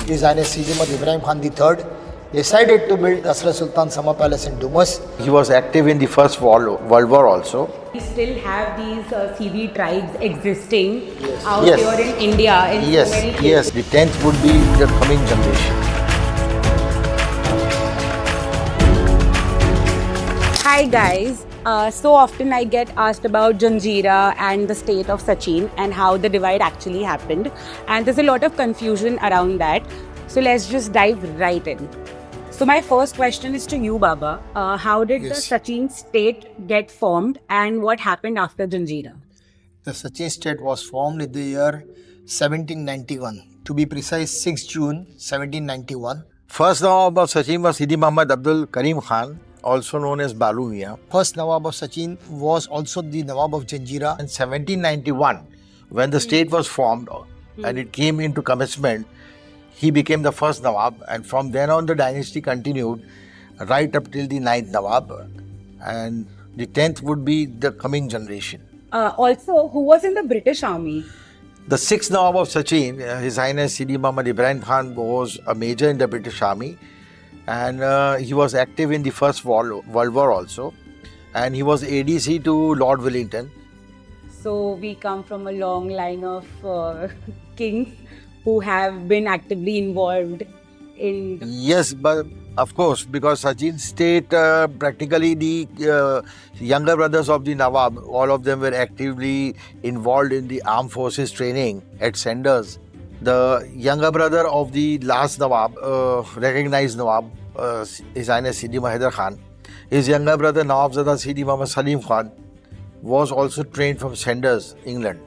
His Highness Sidi Muhammad Ibrahim Khan III decided to build Asra Sultan Summer Palace in Dumas. He was active in the First World War also. We still have these Sidi tribes existing out Yes. here in India in Yes, so many places. yes. The 10th would be the coming generation. Hi guys. So often I get asked about Janjira and the state of Sachin and how the divide actually happened. And there's a lot of confusion around that. So let's just dive right in. So my first question is to you, Baba. How did the Yes. Sachin state get formed and what happened after Janjira? The Sachin state was formed in the year 1791. To be precise, 6 June 1791. First Nawab of Sachin was Sidi Muhammad Abdul Karim Khan, also known as Balu Mian. First Nawab of Sachin was also the Nawab of Janjira. In 1791, when the state was formed and it came into commencement, he became the first Nawab, and from then on the dynasty continued right up till the 9th Nawab, and the 10th would be the coming generation. Also, who was in the British Army? The 6th Nawab of Sachin, His Highness Sidi Muhammad Ibrahim Khan, was a major in the British Army, and he was active in the First World War also, and he was ADC to Lord Wellington. So we come from a long line of kings who have been actively involved in. Yes, but of course, because Sachin state, practically the younger brothers of the Nawab, all of them were actively involved in the armed forces training at Sanders. The younger brother of the last Nawab, recognized Nawab, His Highness Sidi Mahedar Khan, his younger brother Nawabzada Sidi Muhammad Salim Khan, was also trained from Sanders, England.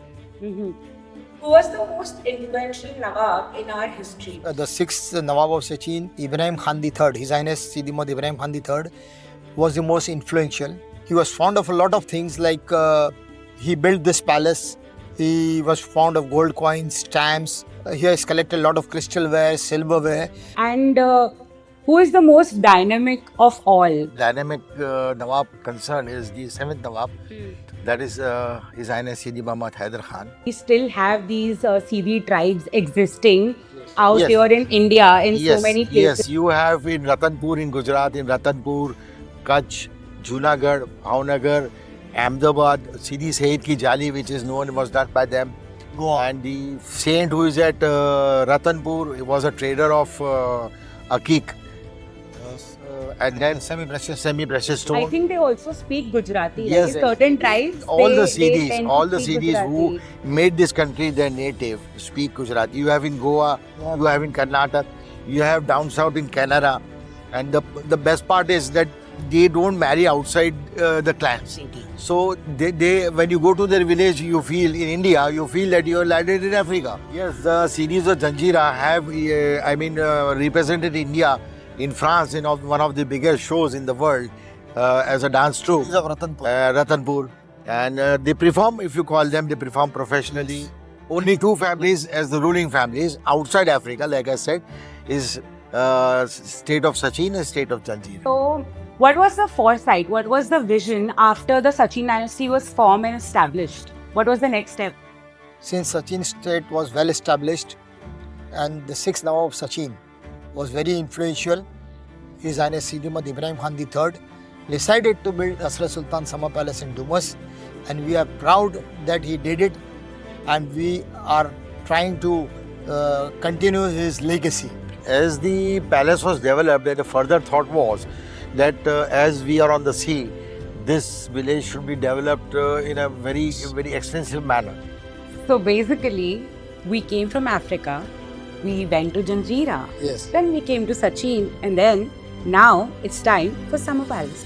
Who was the most influential Nawab in our history? The 6th Nawab of Sachin, Ibrahim Khan III, His Highness Sidi Muhammad Ibrahim Khan III, was the most influential. He was fond of a lot of things, like he built this palace. He was fond of gold coins, stamps. He has collected a lot of crystalware, silverware. And who is the most dynamic of all? Dynamic Nawab concern is the 7th Nawab, that is His Highness Sidi Muhammad Haider Khan. We still have these Sidi tribes existing out Yes. here in India in so many places. Yes, you have in Ratanpur in Gujarat, in Ratanpur, Kutch, Junagadh, Bhavnagar, Ahmedabad, Sidi Said Ki Jali, which is known, was done by them. And the saint who is at Ratanpur was a trader of Akik. And then semi-precious I stone. think they also speak Gujarati. Yes. Like in certain tribes, All the they CDs, tend to all the speak CDs who Gujarati. made this country their native speak Gujarati. You have in Goa, you have in Karnataka, you have down south in Canada, and the best part is that they don't marry outside the clans. So they when you go to their village, you feel in India, you feel that you are landed in Africa. Yes, the series of Janjira have represented India in France in one of the biggest shows in the world as a dance troupe. He's of Ratanpur. Ratanpur, and they perform, if you call them, they perform professionally. Only two families as the ruling families outside Africa, like I said, is state of Sachin and state of Janjira. So, what was the foresight? What was the vision after the Sachin dynasty was formed and established? What was the next step? Since Sachin state was well established and the 6th Nawab of Sachin was very influential, His Highness Sidi Muhammad Ibrahim Khan III decided to build Asra Sultan Summer Palace in Dumas, and we are proud that he did it, and we are trying to continue his legacy. As the palace was developed, the further thought was that as we are on the sea, this village should be developed in a very extensive manner. So, basically, we came from Africa, we went to Janjira, Yes. then we came to Sachin, and then now it's time for Summer Palace.